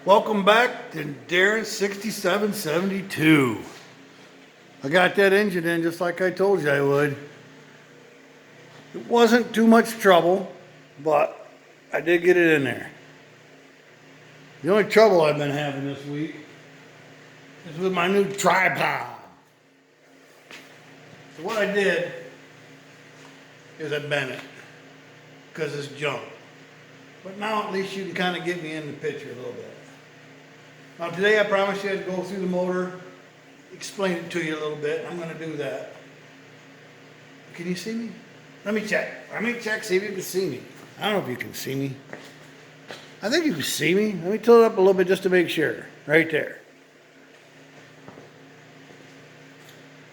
Welcome back to Darren 6772. I got that engine in just like I told you I would. It wasn't too much trouble, but I did get it in there. The only trouble I've been having this week is with my new tripod. So what I did is I bent it because it's junk. But now at least you can kind of get me in the picture a little bit. Now today I promised you I'd go through the motor, explain it to you a little bit. I'm going to do that. Can you see me? Let me check, see if you can see me. I don't know if you can see me. I think you can see me. Let me tilt it up a little bit just to make sure. Right there.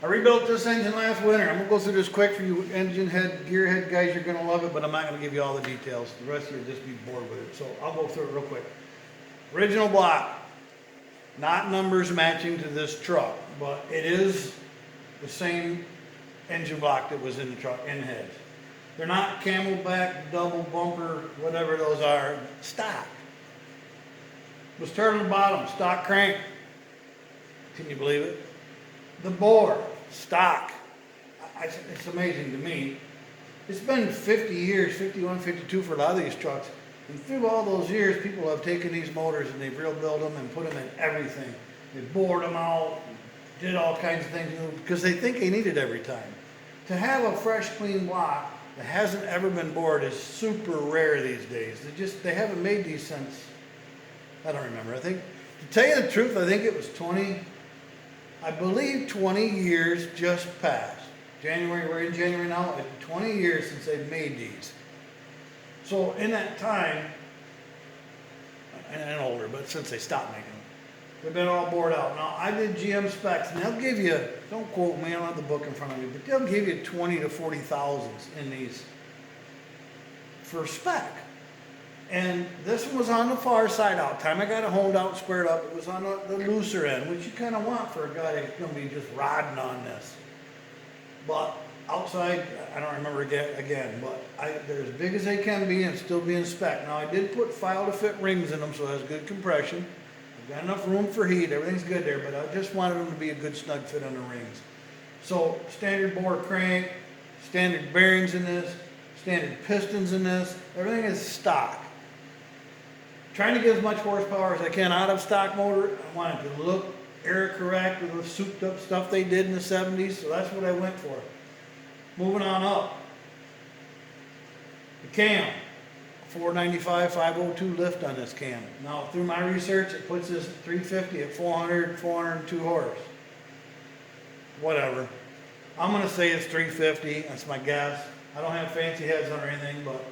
I rebuilt this engine last winter. I'm going to go through this quick for you engine head, gear head guys. You're going to love it, but I'm not going to give you all the details. The rest of you will just be bored with it. So I'll go through it real quick. Original block. Not numbers matching to this truck, but it is the same engine block that was in the truck, in heads. They're not camelback, double bumper, whatever those are, stock. Was turtle bottom, stock crank. Can you believe it? The bore, stock. It's amazing to me. It's been 50 years, 51, 52 for a lot of these trucks. And through all those years, people have taken these motors and they've rebuilt them and put them in everything. They bored them out, did all kinds of things because they think they need it every time. To have a fresh, clean block that hasn't ever been bored is super rare these days. They haven't made these since, I don't remember. I think, to tell you the truth, I think it was 20 years just passed. We're in January now, it's 20 years since they've made these. So in that time, and older, but since they stopped making them, they've been all bored out. Now I did GM specs, and they'll give you, don't quote me, I don't have the book in front of me, but they'll give you 20 to 40 thousands in these for spec. And this one was on the far side out. Time I got it honed out, squared up, it was on the looser end, which you kind of want for a guy that's going to be just riding on this. But outside, I don't remember again, but they're as big as they can be and still be in spec. Now I did put file to fit rings in them, so it has good compression. I've got enough room for heat, everything's good there, but I just wanted them to be a good snug fit on the rings. So standard bore crank, standard bearings in this, standard pistons in this, everything is stock. Trying to get as much horsepower as I can out of stock motor. I want it to look air correct with the souped up stuff they did in the 70s, so that's what I went for. Moving on up, the cam, 495, 502 lift on this cam. Now through my research, it puts this 350 at 402 horse. Whatever. I'm going to say it's 350, that's my guess. I don't have fancy heads on or anything, but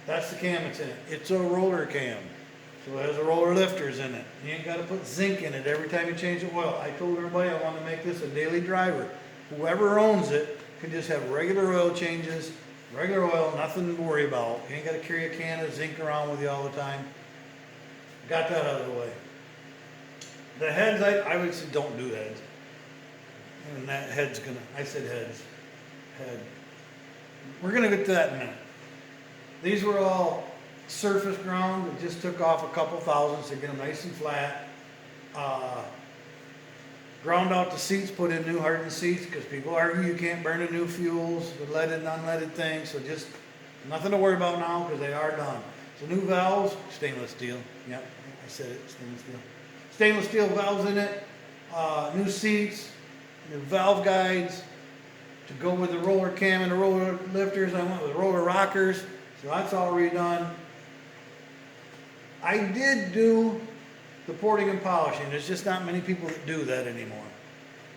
that's the cam it's in. It's a roller cam, so it has a roller lifters in it. You ain't got to put zinc in it every time you change the oil. I told everybody I want to make this a daily driver. Whoever owns it can just have regular oil changes, regular oil, nothing to worry about. You ain't got to carry a can of zinc around with you all the time. Got that out of the way. The heads, I would say don't do heads. And that head's gonna, I said heads. Head. We're gonna get to that in a minute. These were all surface ground. We just took off a couple thousand to get them nice and flat. Ground out the seats, put in new hardened seats because people argue you can't burn the new fuels, the leaded and unleaded things. So just nothing to worry about now because they are done. So new valves, stainless steel. Yep, I said it, stainless steel. Stainless steel valves in it. New seats, new valve guides. To go with the roller cam and the roller lifters, I went with roller rockers. So that's all redone. I did do the porting and polishing. There's just not many people that do that anymore.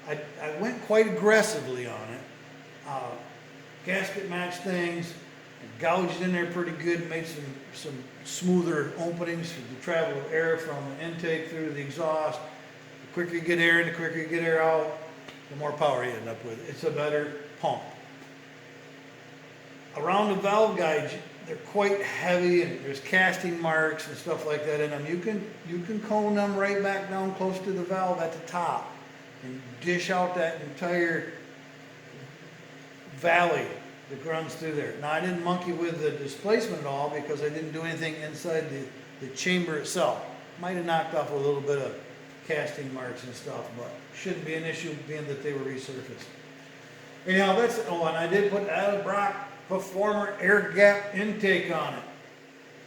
I went quite aggressively on it. Gasket match things, gouged in there pretty good, made some smoother openings to travel air from the intake through to the exhaust. The quicker you get air in, the quicker you get air out, the more power you end up with. It's a better pump. Around the valve guides, they're quite heavy and there's casting marks and stuff like that in them. You can cone them right back down close to the valve at the top and dish out that entire valley that runs through there. Now I didn't monkey with the displacement at all because I didn't do anything inside the chamber itself. Might have knocked off a little bit of casting marks and stuff, but shouldn't be an issue being that they were resurfaced. Anyhow, that's, oh, and I did put Edelbrock Performer air gap intake on it.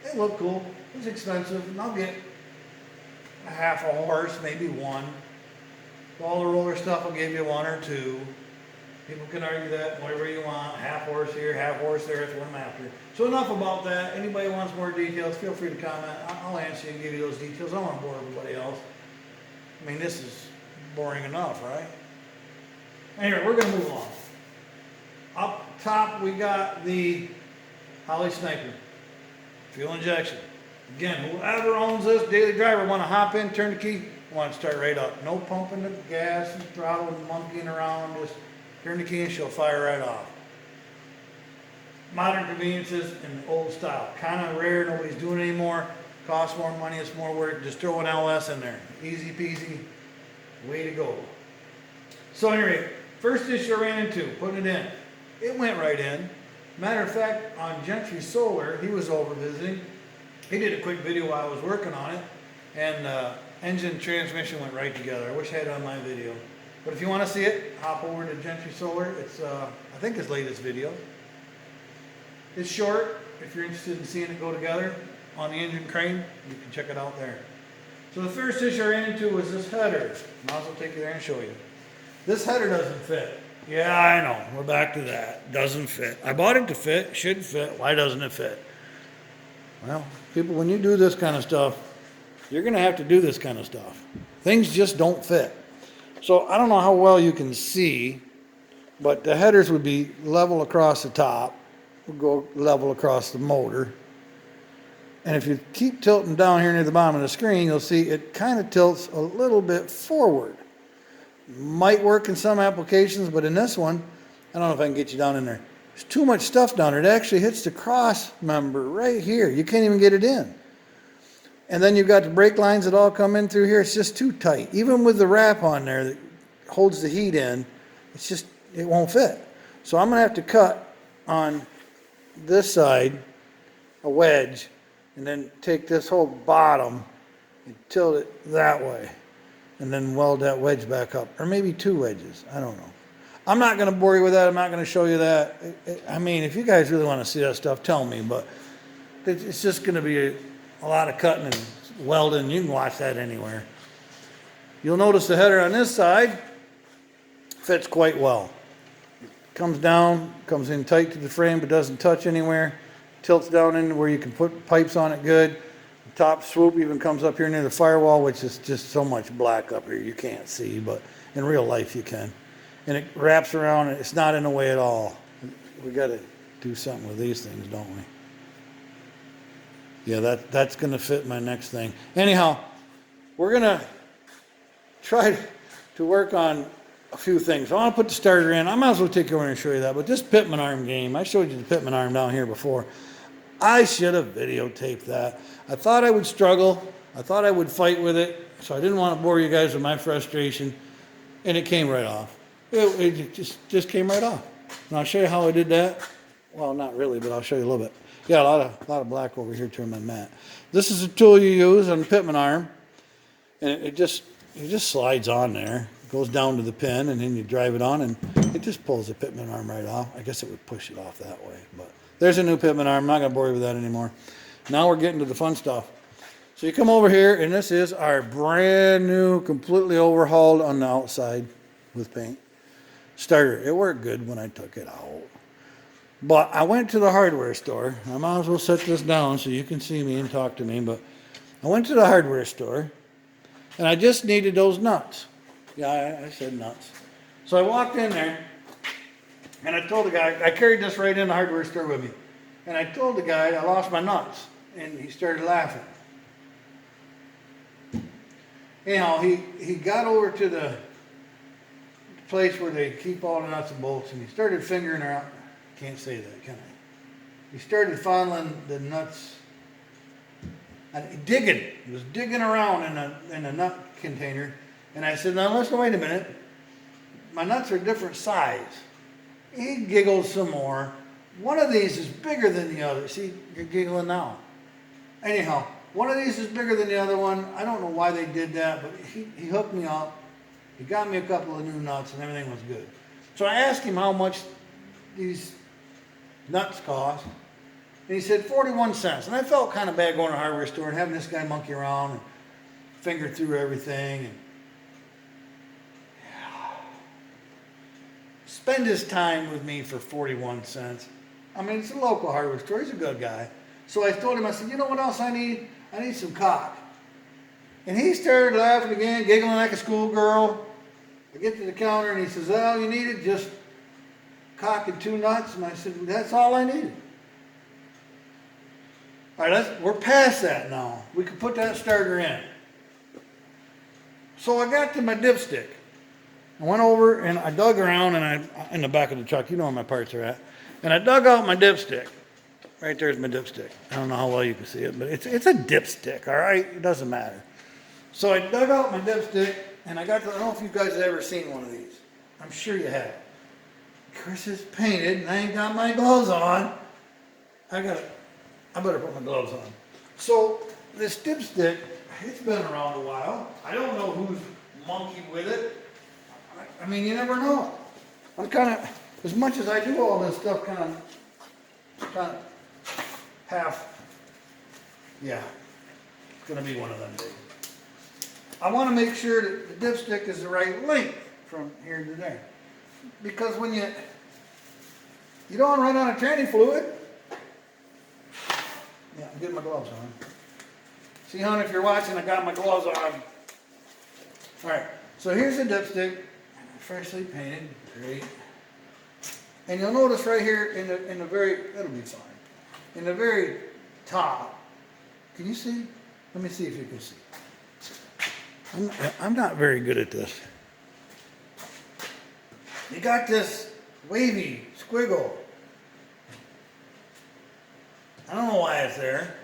They look cool. It was expensive, and I'll get a half a horse, maybe one. All the roller stuff, I'll give you one or two. People can argue that whatever you want, half horse here, half horse there, that's what I'm after. So enough about that. Anybody wants more details, feel free to comment. I'll answer you and give you those details. I don't want to bore everybody else. I mean, this is boring enough, right? Anyway, we're going to move on. Up top, we got the Holley Sniper fuel injection. Again, whoever owns this daily driver want to hop in, turn the key, want to start right up. No pumping the gas and throttle and monkeying around. Just turn the key and she'll fire right off. Modern conveniences in the old style. Kind of rare, nobody's doing it anymore. Costs more money, it's more work. Just throw an LS in there. Easy peasy, way to go. So anyway, first issue I ran into, putting it in. It went right in. Matter of fact, on Gentry Solar, he was over visiting. He did a quick video while I was working on it, and engine and transmission went right together. I wish I had it on my video. But if you want to see it, hop over to Gentry Solar. It's, I think, his latest video. It's short. If you're interested in seeing it go together on the engine crane, you can check it out there. So the first issue I ran into was this header. Might as well take you there and show you. This header doesn't fit. Yeah, I know. We're back to that. Doesn't fit. I bought it to fit. Should fit. Why doesn't it fit? Well, people, when you do this kind of stuff, you're going to have to do this kind of stuff. Things just don't fit. So I don't know how well you can see, but the headers would be level across the top, would go level across the motor. And if you keep tilting down here near the bottom of the screen, you'll see it kind of tilts a little bit forward. Might work in some applications, but in this one, I don't know if I can get you down in there. There's too much stuff down there. It actually hits the cross member right here. You can't even get it in. And then you've got the brake lines that all come in through here. It's just too tight. Even with the wrap on there that holds the heat in, it's just, it won't fit. So I'm going to have to cut on this side a wedge and then take this whole bottom and tilt it that way and then weld that wedge back up. Or maybe two wedges. I don't know. I'm not going to bore you with that. I'm not going to show you that. I mean, if you guys really want to see that stuff, tell me. But it's just going to be a lot of cutting and welding. You can watch that anywhere. You'll notice the header on this side fits quite well. It comes down, comes in tight to the frame, but doesn't touch anywhere. Tilts down into where you can put pipes on it good. The top swoop even comes up here near the firewall, which is just so much black up here you can't see, but in real life you can. And it wraps around, and it's not in the way at all. We got to do something with these things, don't we? Yeah, that's going to fit my next thing. Anyhow, we're going to try to work on a few things. I want to put the starter in. I might as well take you over and show you that. But this Pitman arm game, I showed you the Pitman arm down here before. I should have videotaped that. I thought I would struggle. I thought I would fight with it. So I didn't want to bore you guys with my frustration. And it came right off. It just came right off. And I'll show you how I did that. Well, not really, but I'll show you a little bit. Yeah, a lot of black over here to my mat. This is a tool you use on the Pitman arm, and it just slides on there. It goes down to the pin, and then you drive it on, and it just pulls the Pitman arm right off. I guess it would push it off that way, but there's a new Pitman arm. I'm not going to bore you with that anymore. Now we're getting to the fun stuff. So you come over here, and this is our brand new, completely overhauled on the outside with paint starter. It worked good when I took it out. But I went to the hardware store. I might as well set this down so you can see me and talk to me. But I went to the hardware store, and I just needed those nuts. Yeah, I said nuts. So I walked in there, and I told the guy, I carried this right in the hardware store with me. And I told the guy I lost my nuts, and he started laughing. Anyhow, he got over to the place where they keep all the nuts and bolts, and he started fingering around. Can't say that, can I? He started fondling the nuts and digging. He was digging around in a nut container. And I said, now listen, wait a minute. My nuts are different size. He giggled some more. One of these is bigger than the other. See, you're giggling now. Anyhow, One of these is bigger than the other one. I don't know why they did that, but he hooked me up. He got me a couple of new nuts and everything was good. So I asked him how much these nuts cost. And he said 41 cents. And I felt kind of bad going to a hardware store and having this guy monkey around and finger through everything. And spend his time with me for 41 cents. I mean, it's a local hardware store. He's a good guy. So I told him, I said, you know what else I need? I need some cock. And he started laughing again, giggling like a schoolgirl. I get to the counter and he says, oh, you needed just cock and 2 nuts? And I said, that's all I needed. All right, we're past that now. We can put that starter in. So I got to my dipstick. I went over and I dug around and in the back of the truck, you know where my parts are at. And I dug out my dipstick. Right there's my dipstick. I don't know how well you can see it, but it's a dipstick, all right? It doesn't matter. So I dug out my dipstick, and I don't know if you guys have ever seen one of these. I'm sure you have. Chris is painted, and I ain't got my gloves on. I better put my gloves on. So this dipstick, it's been around a while. I don't know who's monkeyed with it. I mean, you never know. I'm kind of, as much as I do all this stuff, kind of half, yeah, it's going to be one of them days. I want to make sure that the dipstick is the right length from here to there. Because when you don't run out of tranny fluid, yeah, I'm getting my gloves on. See, hon, if you're watching, I got my gloves on. All right, so here's the dipstick, freshly painted, great. And you'll notice right here in the very, it'll be fine. In the very top, can you see? Let me see if you can see. I'm not very good at this. You got this wavy squiggle. I don't know why it's there.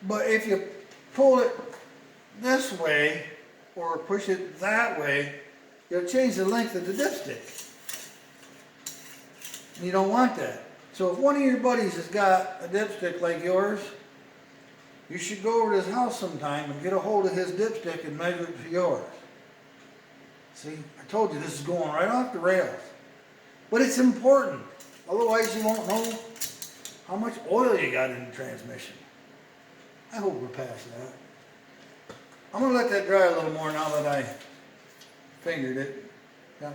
But if you pull it this way or push it that way, you'll change the length of the dipstick. And you don't want that. So if one of your buddies has got a dipstick like yours, you should go over to his house sometime and get a hold of his dipstick and measure it for yours. See, I told you this is going right off the rails. But it's important. Otherwise you won't know how much oil you got in the transmission. I hope we're past that. I'm going to let that dry a little more now that I fingered it. Yeah.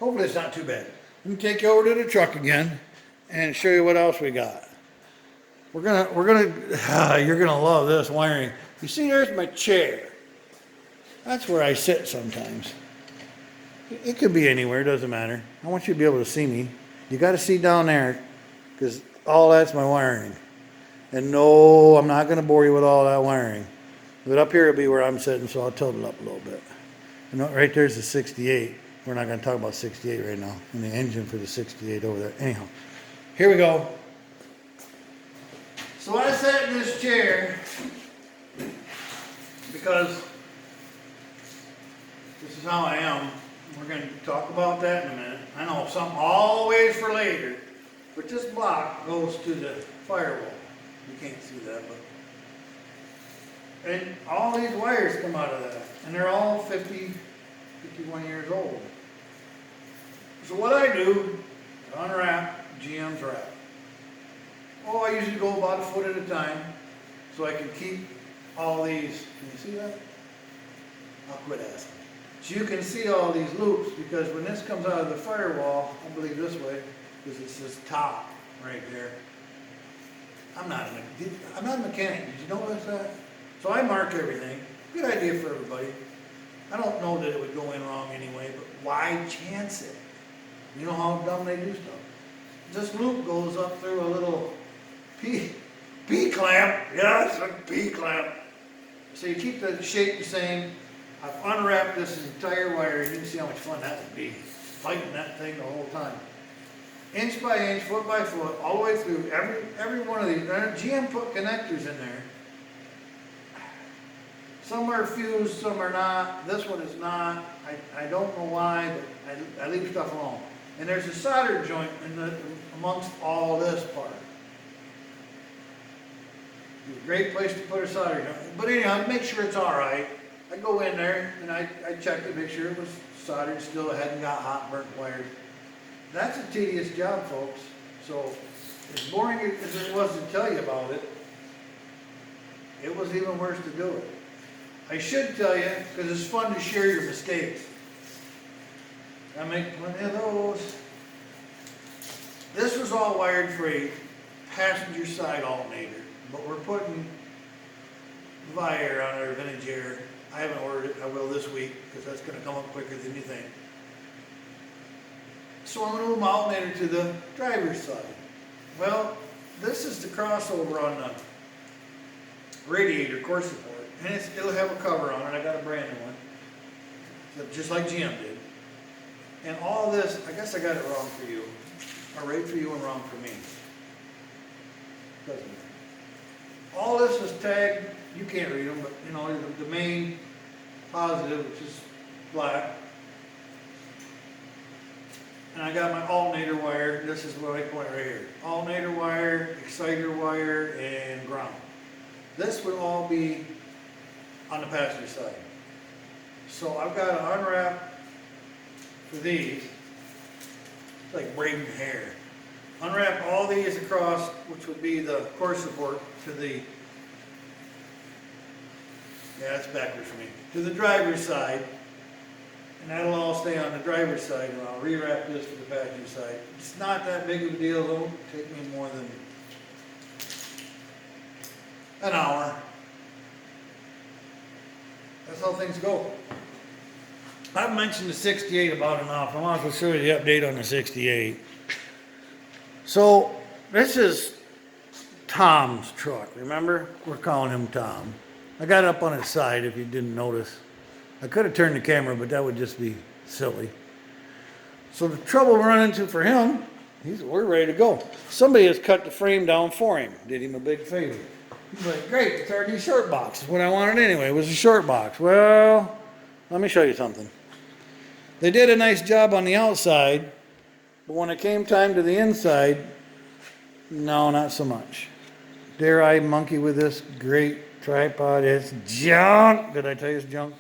Hopefully it's not too bad. Let me take you over to the truck again and show you what else we got. You're gonna love this wiring. You see, there's my chair. That's where I sit sometimes. It could be anywhere, doesn't matter. I want you to be able to see me. You got to see down there, because all that's my wiring. And no, I'm not gonna bore you with all that wiring. But up here will be where I'm sitting, so I'll tilt it up a little bit. And right there's the 68. We're not going to talk about 68 right now. And the engine for the 68 over there. Anyhow, here we go. So I sat in this chair because this is how I am. We're going to talk about that in a minute. I know, something always for later. But this block goes to the firewall. You can't see that, but... And all these wires come out of that. And they're all 51 years old. So what I do, unwrap GM's wrap. Oh, I usually go about a foot at a time so I can keep all these. Can you see that? I'll quit asking. So you can see all these loops, because when this comes out of the firewall, I believe this way, because it says top right there. I'm not a mechanic. Did you notice that? So I mark everything. Good idea for everybody. I don't know that it would go in wrong anyway, but why chance it? You know how dumb they do stuff. This loop goes up through a little P-clamp. Yeah, it's a P-clamp. So you keep the shape the same. I've unwrapped this entire wire. You can see how much fun that would be. Fighting that thing the whole time. Inch by inch, foot by foot, all the way through every one of these. GM put connectors in there. Some are fused, some are not. This one is not. I don't know why, but I leave stuff alone. And there's a solder joint amongst all this part. It's a great place to put a soldering iron. But anyhow, make sure it's all right. I go in there and I check to make sure it was soldered still, it hadn't got hot, burnt wires. That's a tedious job, folks. So as boring as it was to tell you about it, it was even worse to do it. I should tell you, because it's fun to share your mistakes. I make plenty of those. This was all wired for a passenger side alternator, but we're putting wire on our vintage air. I haven't ordered it, I will this week, because that's going to come up quicker than you think. So I'm going to move my alternator to the driver's side. Well, this is the crossover on the radiator core support, and it'll have a cover on it. I got a brand new one, just like GM did. And all this, I guess I got it wrong for you, or right for you and wrong for me. Doesn't matter. All this is tagged, you can't read them, but you know, the main positive, which is black. And I got my alternator wire, this is what I put right here. Alternator wire, exciter wire, and ground. This would all be on the passenger side. So I've got to unwrap for these, it's like braiding hair. Unwrap all these across, which would be the core support to the, yeah, that's backwards for me, to the driver's side. And that'll all stay on the driver's side, and I'll rewrap this for the passenger side. It's not that big of a deal, though. It'll take me more than an hour. That's how things go. I've mentioned the 68 about enough. I want to show you the update on the 68. So, this is Tom's truck, remember? We're calling him Tom. I got it up on his side if you didn't notice. I could have turned the camera, but that would just be silly. So the trouble we're running into for him, we're ready to go. Somebody has cut the frame down for him. Did him a big favor. He's like, great, it's RD short box. It's what I wanted anyway, was a short box. Well, let me show you something. They did a nice job on the outside, but when it came time to the inside, no, not so much. Dare I monkey with this great tripod? It's junk. Did I tell you it's junk?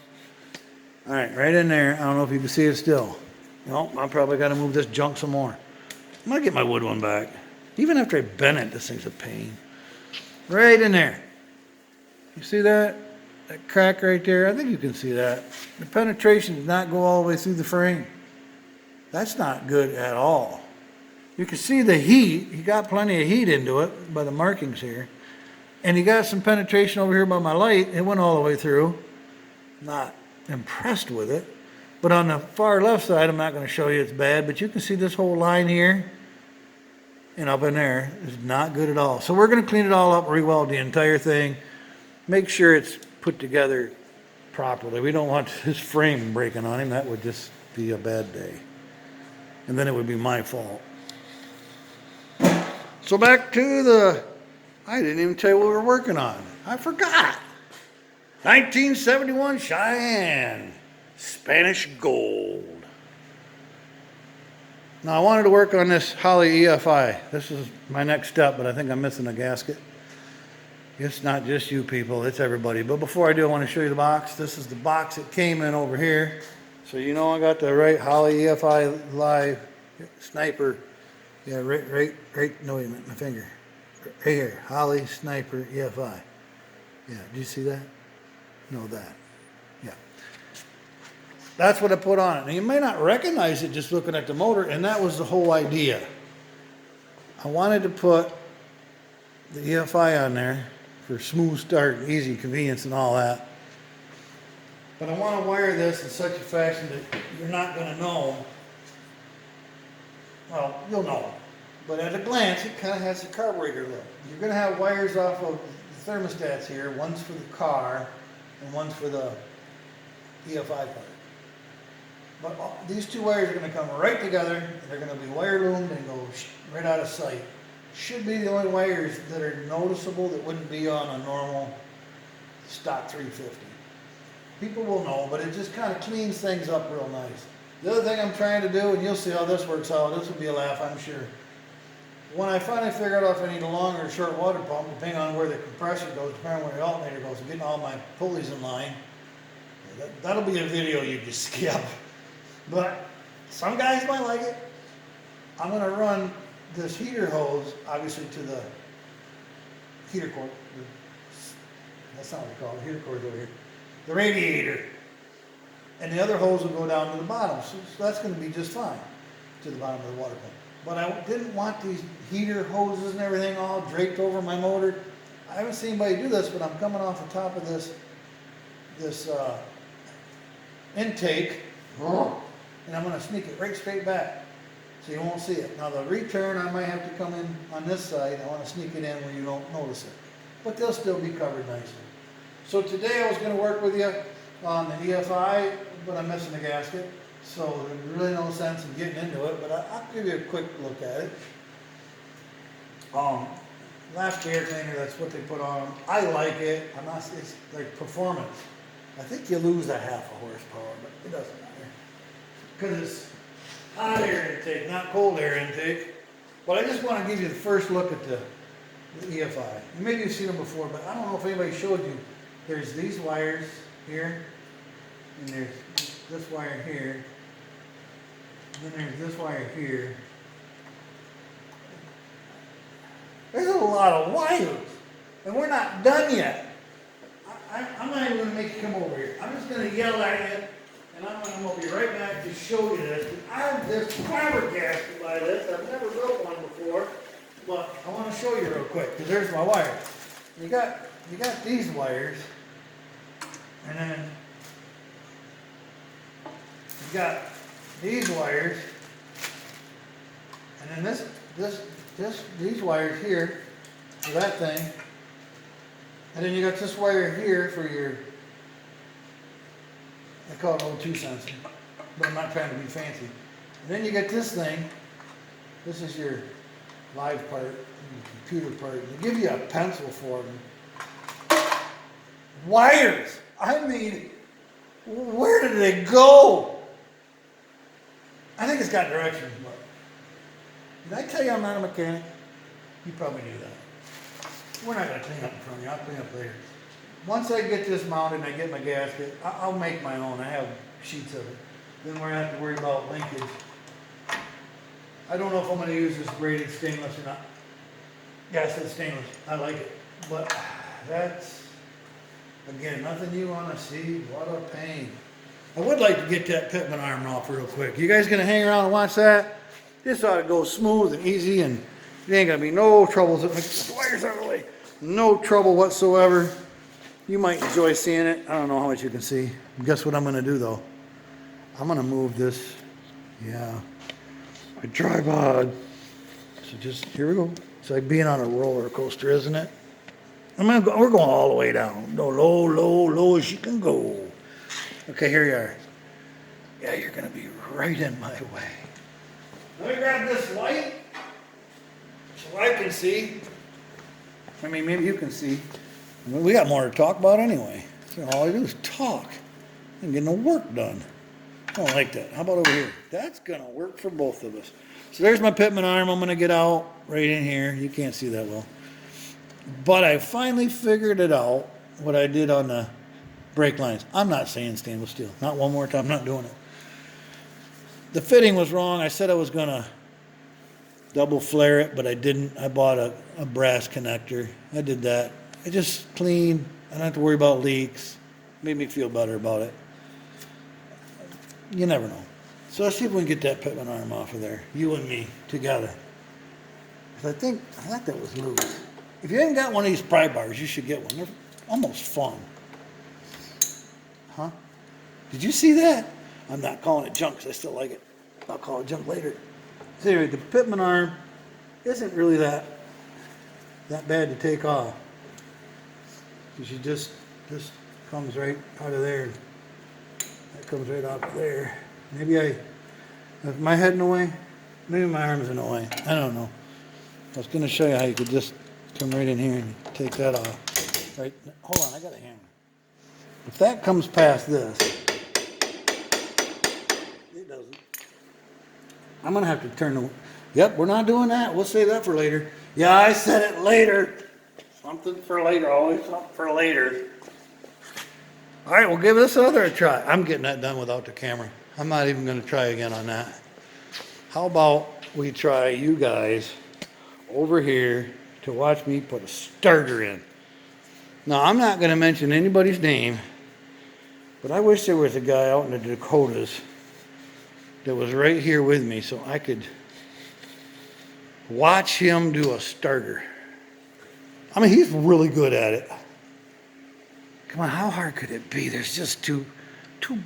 All right in there. I don't know if you can see it still. No, I probably got to move this junk some more. I'm going to get my wood one back. Even after I bend it, this thing's a pain. Right in there. You see that? That crack right there? I think you can see that. The penetration does not go all the way through the frame. That's not good at all. You can see the heat. He got plenty of heat into it by the markings here. And he got some penetration over here by my light. It went all the way through. Not impressed with it. But on the far left side, I'm not going to show you it's bad, but you can see this whole line here and up in there is not good at all. So we're going to clean it all up, re-weld the entire thing, make sure it's put together properly. We don't want his frame breaking on him. That would just be a bad day. And then it would be my fault. So back to I didn't even tell you what we were working on. I forgot. 1971 Cheyenne Spanish Gold. Now I wanted to work on this Holley EFI. This is my next step, but I think I'm missing a gasket. It's not just you people, it's everybody. But before I do, I want to show you the box. This is the box that came in over here. So you know I got the right Holley EFI Live Sniper. Yeah, right, no wait a minute, my finger. Right here, Holley Sniper EFI. Yeah, do you see that? No, that. Yeah. That's what I put on it. Now you may not recognize it just looking at the motor, and that was the whole idea. I wanted to put the EFI on there for smooth start, easy convenience and all that. But I want to wire this in such a fashion that you're not going to know. Well, you'll know. But at a glance, it kind of has a carburetor look. You're going to have wires off of the thermostats here. One's for the car and one's for the EFI part. But these two wires are going to come right together. They're going to be wire loomed and go right out of sight. Should be the only wires that are noticeable that wouldn't be on a normal stock 350. People will know, but it just kind of cleans things up real nice. The other thing I'm trying to do, and you'll see how this works out, this will be a laugh, I'm sure. When I finally figured out if I need a long or short water pump, depending on where the compressor goes, depending on where the alternator goes, and getting all my pulleys in line, that'll be a video you can skip. But some guys might like it. I'm gonna run this heater hose, obviously, to the heater cord. That's not what they call it, the heater cord's over here. The radiator. And the other hose will go down to the bottom, so that's gonna be just fine, to the bottom of the water pump. But I didn't want these heater hoses and everything all draped over my motor. I haven't seen anybody do this, but I'm coming off the top of this intake, and I'm gonna sneak it right straight back, so you won't see it. Now the return, I might have to come in on this side. I wanna sneak it in where you don't notice it. But they'll still be covered nicely. So today I was gonna work with you on the EFI, but I'm missing the gasket. So there's really no sense in getting into it, but I'll give you a quick look at it. Last air cleaner, that's what they put on them. I like it. It's like performance. I think you lose a half a horsepower, but it doesn't matter. Because it's hot air intake, not cold air intake. But I just want to give you the first look at the EFI. Maybe you've seen them before, but I don't know if anybody showed you. There's these wires here, and there's this wire here. Then there's this wire here. There's a lot of wires, and we're not done yet. I'm not even going to make you come over here. I'm just going to yell at you, and I'm going to be right back to show you this. I'm just flabbergasted by this. I've never built one before, but I want to show you real quick, because there's my wires. You got these wires, and then you got these wires, and then these wires here for that thing, and then you got this wire here for your, I call it O2 sensor, but I'm not trying to be fancy. And then you get this thing, this is your live part, your computer part. They give you a pencil for them. Wires! I mean, where did they go? I think it's got directions, but did I tell you I'm not a mechanic? You probably knew that. We're not going to clean up in front of you. I'll clean up later. Once I get this mounted and I get my gasket, I'll make my own. I have sheets of it. Then we're going to have to worry about linkage. I don't know if I'm going to use this braided stainless or not. Yes, it's stainless. I like it. But that's, again, nothing you want to see. What a pain. I would like to get that Pitman arm off real quick. You guys gonna hang around and watch that? This ought to go smooth and easy, and there ain't gonna be no troubles. The wires out of the way. No trouble whatsoever. You might enjoy seeing it. I don't know how much you can see. Guess what I'm gonna do though? I'm gonna move this. Yeah, my tripod. So just here we go. It's like being on a roller coaster, isn't it? We're going all the way down. No, low as you can go. Okay, here you are. Yeah, you're going to be right in my way. Let me grab this light so I can see. I mean, maybe you can see. I mean, we got more to talk about anyway. So all I do is talk and get no work done. I don't like that. How about over here? That's going to work for both of us. So there's my Pitman arm. I'm going to get out right in here. You can't see that well. But I finally figured it out, what I did on the brake lines. I'm not saying stainless steel. Not one more time. I'm not doing it. The fitting was wrong. I said I was going to double flare it, but I didn't. I bought a brass connector. I did that. It just clean. I don't have to worry about leaks. Made me feel better about it. You never know. So let's see if we can get that Pitman arm off of there. You and me together. I thought that was loose. If you haven't got one of these pry bars, you should get one. They're almost fun. Huh? Did you see that? I'm not calling it junk because I still like it. I'll call it junk later. So anyway, the Pitman arm isn't really that bad to take off. Because you just comes right out of there. That comes right out of there. Maybe is my head in the way? Maybe my arm's in the way. I don't know. I was going to show you how you could just come right in here and take that off. Right. Hold on, I got a hammer. If that comes past this, it doesn't. I'm going to have to turn the Yep, we're not doing that. We'll save that for later. Yeah, I said it later. Something for later, always something for later. All right, we'll give this other a try. I'm getting that done without the camera. I'm not even going to try again on that. How about we try you guys over here to watch me put a starter in. Now, I'm not going to mention anybody's name, but I wish there was a guy out in the Dakotas that was right here with me so I could watch him do a starter. I mean, he's really good at it. Come on, how hard could it be? There's just two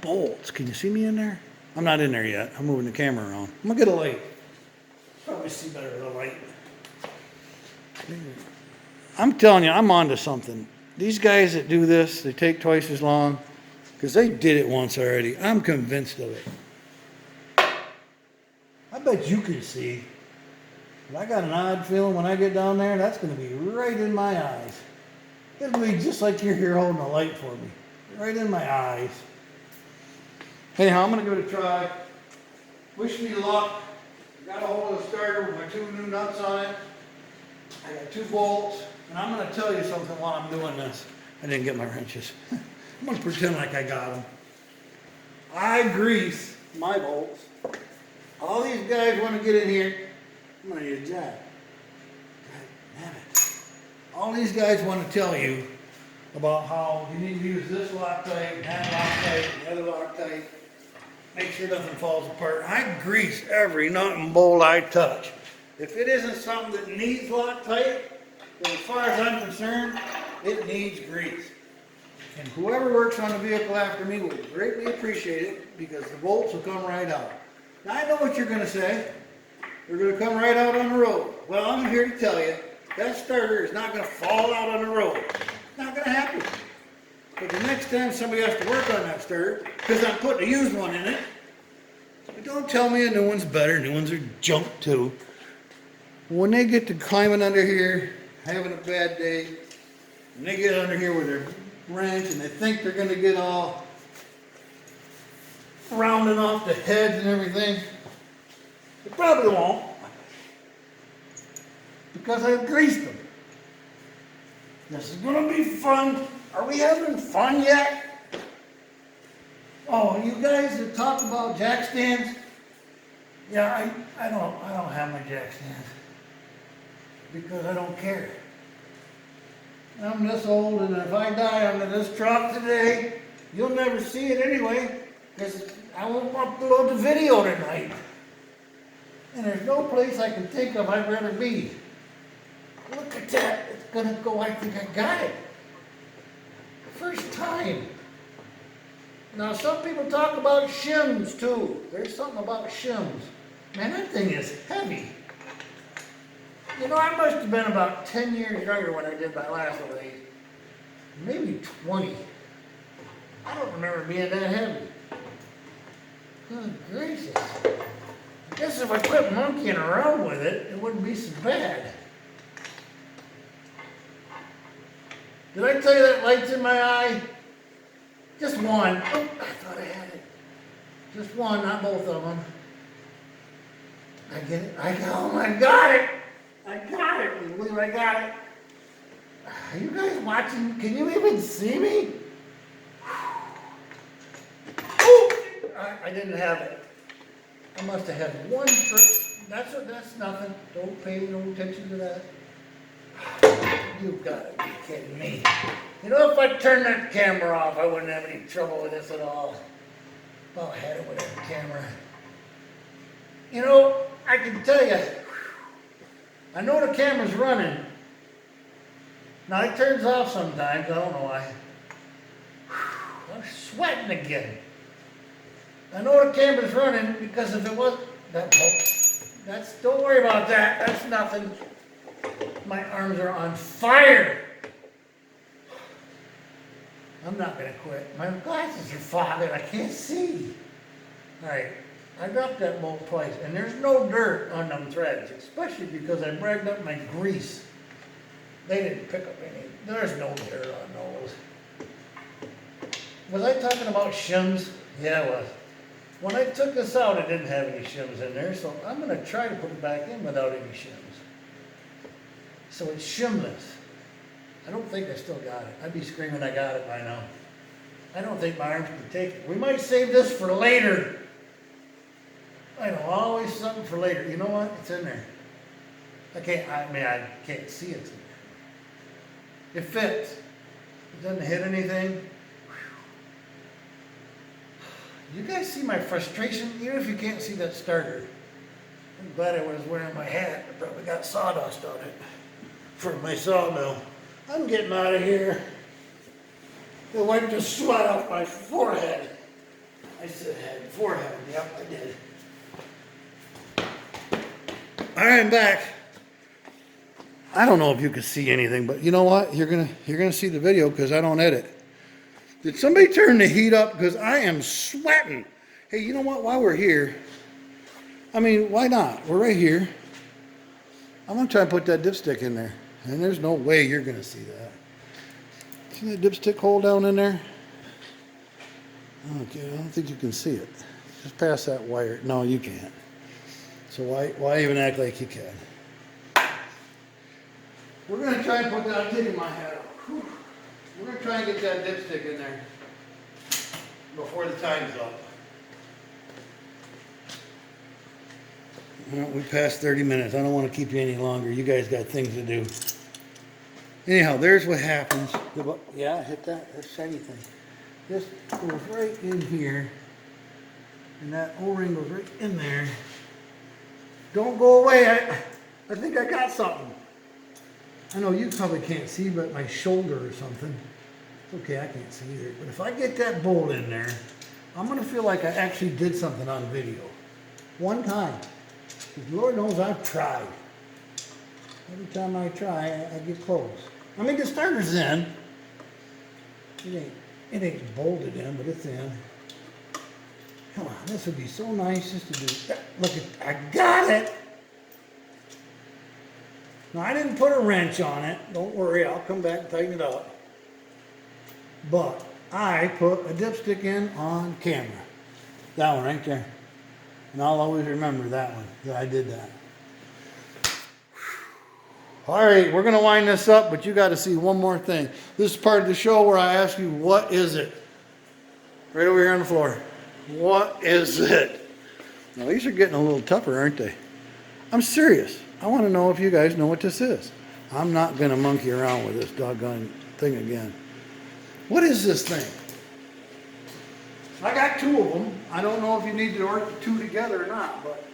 bolts. Can you see me in there? I'm not in there yet. I'm moving the camera around. I'm gonna get a light. Probably see better with a light. I'm telling you, I'm onto something. These guys that do this, they take twice as long because they did it once already. I'm convinced of it. I bet you can see. But I got an odd feeling when I get down there, that's going to be right in my eyes. It'll be just like you're here holding a light for me. Right in my eyes. Anyhow, I'm going to give it a try. Wish me luck. Got a hold of the starter with my 2 new nuts on it. I got 2 bolts. And I'm going to tell you something while I'm doing this. I didn't get my wrenches. I'm going to pretend like I got them. I grease my bolts. All these guys want to get in here. I'm going to use that. God damn it. All these guys want to tell you about how you need to use this Loctite, that Loctite, the other Loctite. Make sure nothing falls apart. I grease every nut and bolt I touch. If it isn't something that needs Loctite, then as far as I'm concerned, it needs grease. And whoever works on the vehicle after me will greatly appreciate it because the bolts will come right out. Now I know what you're going to say. They're going to come right out on the road. Well, I'm here to tell you, that starter is not going to fall out on the road. It's not going to happen. But the next time somebody has to work on that starter, because I'm putting a used one in it, but don't tell me a new one's better. New ones are junk too. When they get to climbing under here, having a bad day, and they get under here with their wrench and they think they're going to get all rounding off the heads and everything, they probably won't. Because I've greased them. This is going to be fun. Are we having fun yet? Oh, you guys that talk about jack stands? Yeah, I don't have my jack stands. Because I don't care. I'm this old, and if I die under this truck today, you'll never see it anyway, because I won't upload the video tonight. And there's no place I can think of I'd rather be. Look at that. It's going to go. I think I got it. First time. Now, some people talk about shims, too. There's something about shims. Man, that thing is heavy. You know, I must have been about 10 years younger when I did my last lathe. Maybe 20. I don't remember being that heavy. Good gracious. I guess if I quit monkeying around with it, it wouldn't be so bad. Did I tell you that light's in my eye? Just one. Oh, I thought I had it. Just one, not both of them. I get it. I got it. I got it. Can you believe I got it? Are you guys watching? Can you even see me? I didn't have it. I must have had one trip. That's nothing. Don't pay no attention to that. You've got to be kidding me. You know, if I turned that camera off, I wouldn't have any trouble with this at all. Well, I had it with that camera. You know, I can tell you, I know the camera's running. Now, it turns off sometimes. I don't know why. I'm sweating again. I know the camera's running because if it wasn't, don't worry about that. That's nothing. My arms are on fire. I'm not going to quit. My glasses are fogging. I can't see. All right. I dropped that bolt twice, and there's no dirt on them threads, especially because I bragged up my grease. They didn't pick up any. There's no dirt on those. Was I talking about shims? Yeah, I was. When I took this out, it didn't have any shims in there, so I'm gonna try to put it back in without any shims. So it's shimless. I don't think I still got it. I'd be screaming I got it by now. I don't think my arms can take it. We might save this for later. I know, always something for later. You know what? It's in there. I can't see it's in there. It fits. It doesn't hit anything. You guys see my frustration, even if you can't see that starter. I'm glad I was wearing my hat. I probably got sawdust on it for my sawmill. I'm getting out of here. They wiped the sweat off my forehead. I said head, forehead. Yep, I did. All right, I'm back. I don't know if you can see anything, but you know what? You're gonna see the video because I don't edit. Did somebody turn the heat up? Because I am sweating. Hey, you know what? While we're here, I mean, why not? We're right here. I'm going to try and put that dipstick in there. And there's no way you're going to see that. See that dipstick hole down in there? Okay, I don't think you can see it. Just pass that wire. No, you can't. So why even act like you can? We're going to try and put that, I'm taking my hat off. Whew. We're going to try and get that dipstick in there before the time's up. Well, we passed 30 minutes. I don't want to keep you any longer. You guys got things to do. Anyhow, there's what happens. Yeah, hit that shiny thing. This goes right in here. And that O-ring goes right in there. Don't go away. I think I got something. I know you probably can't see, but my shoulder or something. It's okay, I can't see either. But if I get that bolt in there, I'm going to feel like I actually did something on video. One time. Because Lord knows I've tried. Every time I try, I get close. I mean, the starter's in. It ain't bolted in, but it's in. Come on, this would be so nice just to do. Look, I got it. Now, I didn't put a wrench on it. Don't worry, I'll come back and tighten it up. But I put a dipstick in on camera. That one right there. And I'll always remember that one, that I did that. All right, we're going to wind this up, but you got to see one more thing. This is part of the show where I ask you, what is it? Right over here on the floor. What is it? Now, these are getting a little tougher, aren't they? I'm serious. I want to know if you guys know what this is. I'm not going to monkey around with this doggone thing again. What is this thing? I got two of them. I don't know if you need to work the two together or not, but